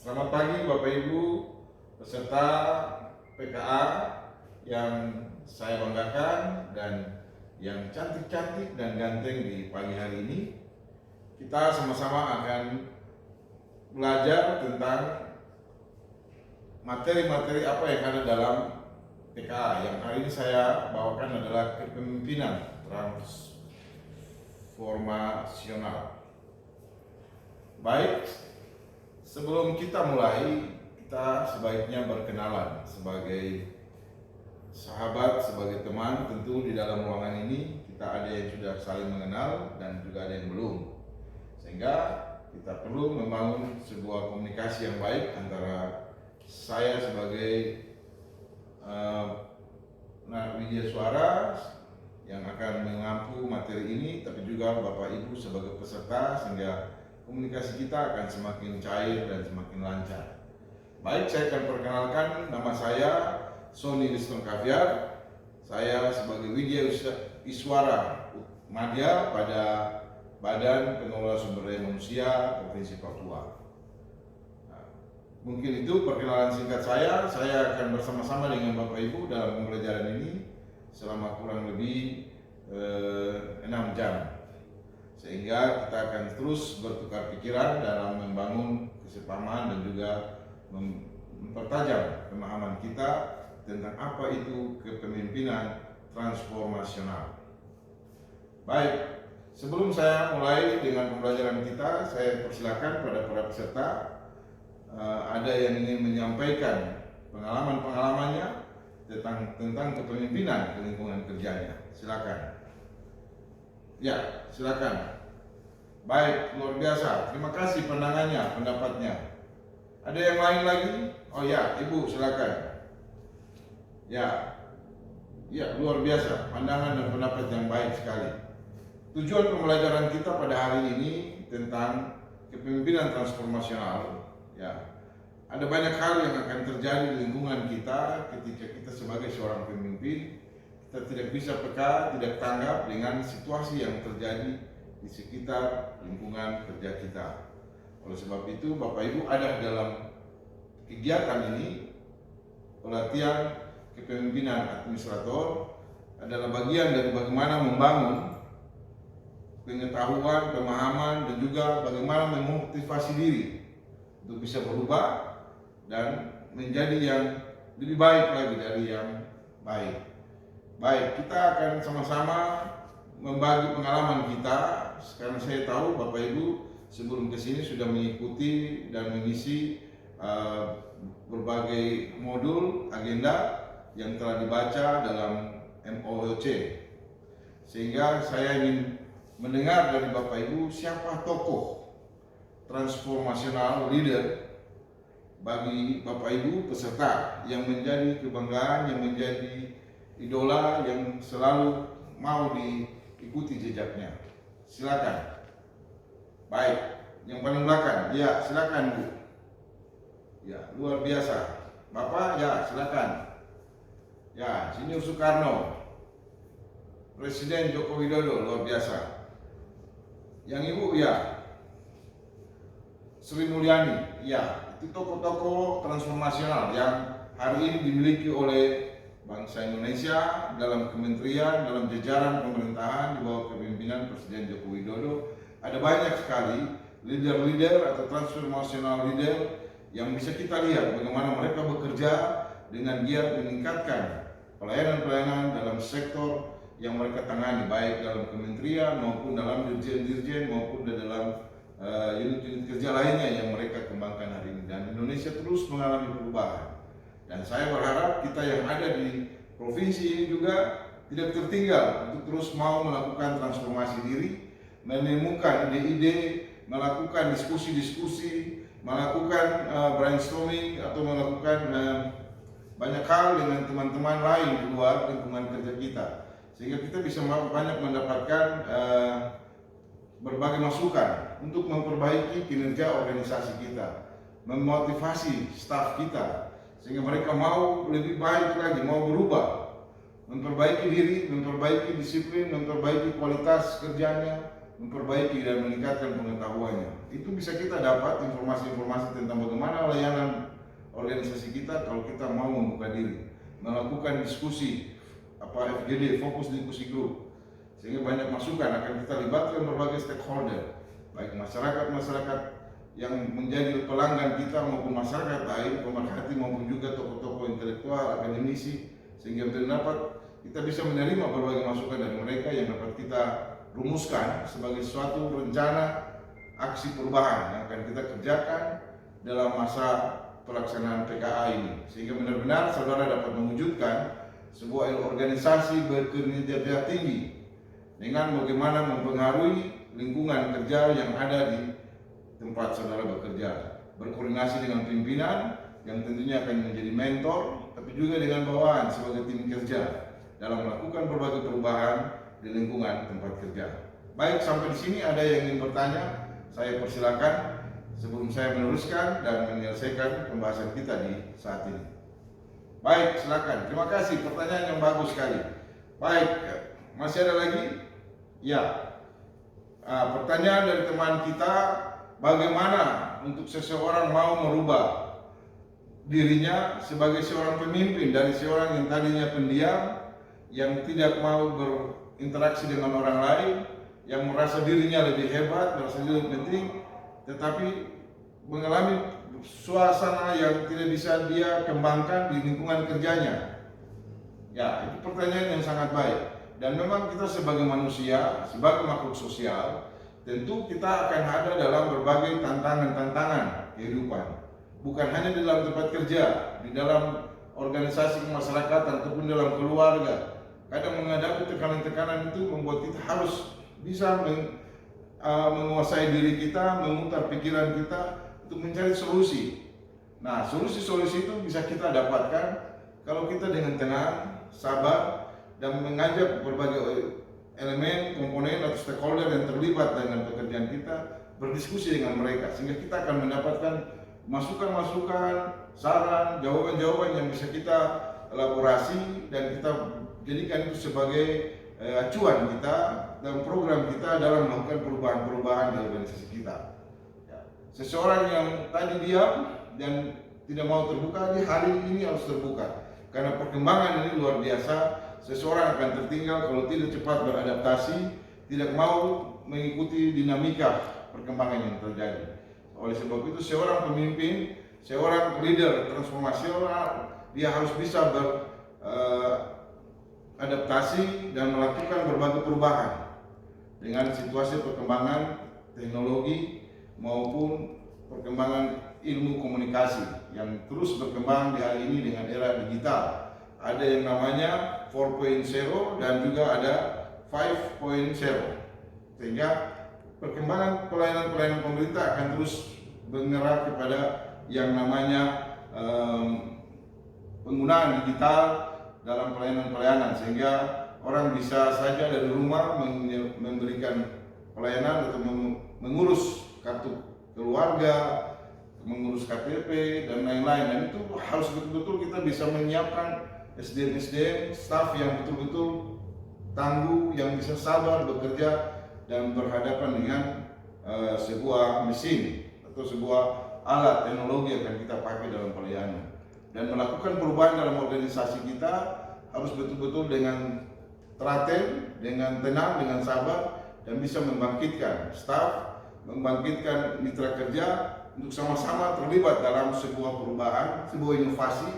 Selamat pagi Bapak Ibu peserta PKA yang saya banggakan dan yang cantik-cantik dan ganteng di pagi hari ini. Kita sama-sama akan belajar tentang materi-materi apa yang ada dalam PKA. Yang hari ini saya bawakan adalah kepemimpinan transformasional. Baik, sebelum kita mulai, kita sebaiknya berkenalan sebagai sahabat, sebagai teman. Tentu di dalam ruangan ini kita ada yang sudah saling mengenal dan juga ada yang belum. Sehingga kita perlu membangun sebuah komunikasi yang baik antara saya sebagai media suara yang akan mengampu materi ini, tapi juga Bapak Ibu sebagai peserta, sehingga komunikasi kita akan semakin cair dan semakin lancar. Baik, saya akan perkenalkan, nama saya Sony Liston Kaviar. Saya sebagai Widya Iswara Madya pada Badan Pengelola Sumber Daya Manusia Provinsi Papua. Nah, mungkin itu perkenalan singkat saya. Saya akan bersama-sama dengan Bapak Ibu dalam pembelajaran ini selama kurang lebih 6 jam. Sehingga kita akan terus bertukar pikiran dalam membangun kesepahaman dan juga mempertajam pemahaman kita tentang apa itu kepemimpinan transformasional. Baik, sebelum saya mulai dengan pembelajaran kita, saya persilakan pada para peserta ada yang ingin menyampaikan pengalaman-pengalamannya tentang kepemimpinan di lingkungan kerjanya. Silakan. Ya, silakan. Baik, luar biasa. Terima kasih pandangannya, pendapatnya. Ada yang lain lagi? Oh ya, Ibu silakan. Ya, luar biasa. Pandangan dan pendapat yang baik sekali. Tujuan pembelajaran kita pada hari ini tentang kepemimpinan transformasional. Ya, ada banyak hal yang akan terjadi di lingkungan kita ketika kita sebagai seorang pemimpin. Kita tidak bisa peka, tidak tanggap dengan situasi yang terjadi di sekitar lingkungan kerja kita. Oleh sebab itu, Bapak Ibu ada dalam kegiatan ini, pelatihan kepemimpinan administrator adalah bagian dari bagaimana membangun pengetahuan, pemahaman, dan juga bagaimana memotivasi diri untuk bisa berubah dan menjadi yang lebih baik lagi dari yang baik. Baik, kita akan sama-sama membagi pengalaman kita. Sekarang saya tahu Bapak Ibu sebelum ke sini sudah mengikuti dan mengisi berbagai modul agenda yang telah dibaca dalam MOOC. Sehingga saya ingin mendengar dari Bapak Ibu siapa tokoh transformasional leader bagi Bapak Ibu peserta yang menjadi kebanggaan, yang menjadi idola, yang selalu mau diikuti jejaknya. Silakan. Baik, yang paling belakang. Ya, silakan Bu. Ya, luar biasa. Bapak, ya silakan. Ya, Insinyur Soekarno, Presiden Joko Widodo, luar biasa. Yang Ibu, ya Sri Mulyani, ya itu tokoh-tokoh transformasional yang hari ini dimiliki oleh bangsa Indonesia dalam kementerian, dalam jajaran pemerintahan di bawah kepemimpinan Presiden Joko Widodo. Ada banyak sekali leader-leader atau transformasional leader yang bisa kita lihat bagaimana mereka bekerja dengan giat meningkatkan pelayanan-pelayanan dalam sektor yang mereka tangani, baik dalam kementerian maupun dalam dirjen-dirjen maupun dalam unit-unit kerja lainnya yang mereka kembangkan hari ini. Dan Indonesia terus mengalami perubahan. Dan saya berharap kita yang ada di provinsi ini juga tidak tertinggal untuk terus mau melakukan transformasi diri, menemukan ide-ide, melakukan diskusi-diskusi, melakukan brainstorming atau melakukan banyak hal dengan teman-teman lain di luar lingkungan kerja kita. Sehingga kita bisa banyak mendapatkan berbagai masukan untuk memperbaiki kinerja organisasi kita, memotivasi staf kita, sehingga mereka mau lebih baik lagi, mau berubah, memperbaiki diri, memperbaiki disiplin, memperbaiki kualitas kerjanya, memperbaiki dan meningkatkan pengetahuannya. Itu bisa kita dapat informasi-informasi tentang bagaimana layanan organisasi kita kalau kita mau membuka diri, melakukan diskusi FGD, fokus diskusi grup, sehingga banyak masukan akan kita libatkan berbagai stakeholder, baik masyarakat yang menjadi pelanggan kita maupun masyarakat lain, pemerhati maupun juga tokoh-tokoh intelektual, akademisi, sehingga dapat kita bisa menerima berbagai masukan dari mereka yang dapat kita rumuskan sebagai suatu rencana aksi perubahan yang akan kita kerjakan dalam masa pelaksanaan PKA ini, sehingga benar-benar saudara dapat mewujudkan sebuah organisasi berkinerja tinggi dengan bagaimana mempengaruhi lingkungan kerja yang ada di tempat saudara bekerja, berkoordinasi dengan pimpinan yang tentunya akan menjadi mentor, tapi juga dengan bawahan sebagai tim kerja dalam melakukan berbagai perubahan di lingkungan tempat kerja. Baik, sampai di sini ada yang ingin bertanya, saya persilakan sebelum saya meneruskan dan menyelesaikan pembahasan kita di saat ini. Baik, silakan. Terima kasih, pertanyaan yang bagus sekali. Baik, masih ada lagi? Ya. Pertanyaan dari teman kita, bagaimana untuk seseorang mau merubah dirinya sebagai seorang pemimpin dari seorang yang tadinya pendiam, yang tidak mau berinteraksi dengan orang lain, yang merasa dirinya lebih hebat, merasa dirinya lebih penting, tetapi mengalami suasana yang tidak bisa dia kembangkan di lingkungan kerjanya. Ya, itu pertanyaan yang sangat baik. Dan memang kita sebagai manusia, sebagai makhluk sosial, tentu kita akan ada dalam berbagai tantangan-tantangan kehidupan. Bukan hanya di dalam tempat kerja, di dalam organisasi kemasyarakatan ataupun dalam keluarga. Kadang menghadapi tekanan-tekanan itu membuat kita harus bisa menguasai diri kita, memutar pikiran kita untuk mencari solusi. Nah, solusi-solusi itu bisa kita dapatkan kalau kita dengan tenang, sabar, dan mengajak berbagai elemen, komponen atau stakeholder yang terlibat dengan pekerjaan kita, berdiskusi dengan mereka, sehingga kita akan mendapatkan masukan-masukan, saran, jawaban-jawaban yang bisa kita elaborasi dan kita jadikan itu sebagai acuan kita dan program kita dalam melakukan perubahan-perubahan di organisasi kita. Seseorang yang tadi diam dan tidak mau terbuka, di hari ini harus terbuka. Karena perkembangan ini luar biasa, seseorang akan tertinggal kalau tidak cepat beradaptasi, tidak mau mengikuti dinamika perkembangan yang terjadi. Oleh sebab itu, seorang pemimpin, seorang leader transformasional, dia harus bisa beradaptasi dan melakukan berbagai perubahan dengan situasi perkembangan teknologi maupun perkembangan ilmu komunikasi yang terus berkembang di hari ini dengan era digital. Ada yang namanya 4.0 dan juga ada 5.0, sehingga perkembangan pelayanan-pelayanan pemerintah akan terus bergerak kepada yang namanya penggunaan digital dalam pelayanan-pelayanan, sehingga orang bisa saja dari rumah memberikan pelayanan atau mengurus kartu keluarga, mengurus KTP dan lain-lain. Dan itu harus betul-betul kita bisa menyiapkan SDM, staf yang betul-betul tangguh, yang bisa sabar bekerja dan berhadapan dengan sebuah mesin atau sebuah alat teknologi yang akan kita pakai dalam pelayanan. Dan melakukan perubahan dalam organisasi kita harus betul-betul dengan teraten, dengan tenang, dengan sabar, dan bisa membangkitkan staf, membangkitkan mitra kerja untuk sama-sama terlibat dalam sebuah perubahan, sebuah inovasi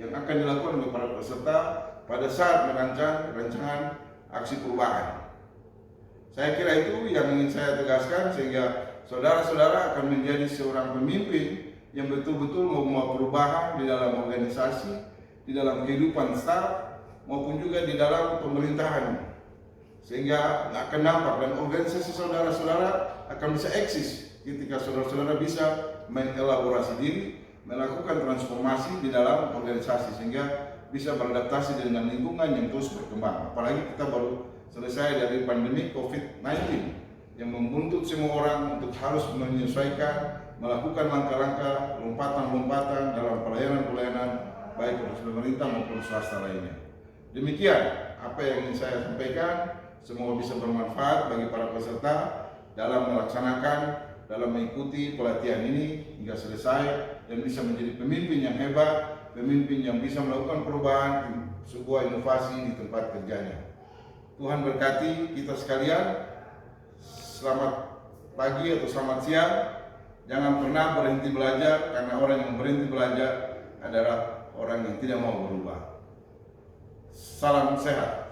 yang akan dilakukan oleh para peserta pada saat merancang rancangan aksi perubahan. Saya kira itu yang ingin saya tegaskan, sehingga saudara-saudara akan menjadi seorang pemimpin yang betul-betul membawa perubahan di dalam organisasi, di dalam kehidupan staf, maupun juga di dalam pemerintahan, sehingga akan nampak dan organisasi saudara-saudara akan bisa eksis ketika saudara-saudara bisa mengelaborasi diri, melakukan transformasi di dalam organisasi, sehingga bisa beradaptasi dengan lingkungan yang terus berkembang. Apalagi kita baru selesai dari pandemi COVID-19 yang menuntut semua orang untuk harus menyesuaikan, melakukan langkah-langkah, lompatan-lompatan dalam pelayanan-pelayanan baik oleh pemerintah maupun swasta lainnya. Demikian apa yang ingin saya sampaikan. Semoga bisa bermanfaat bagi para peserta dalam mengikuti pelatihan ini hingga selesai dan bisa menjadi pemimpin yang hebat, pemimpin yang bisa melakukan perubahan, sebuah inovasi di tempat kerjanya. Tuhan berkati kita sekalian. Selamat pagi atau selamat siang. Jangan pernah berhenti belajar, karena orang yang berhenti belajar adalah orang yang tidak mau berubah. Salam sehat.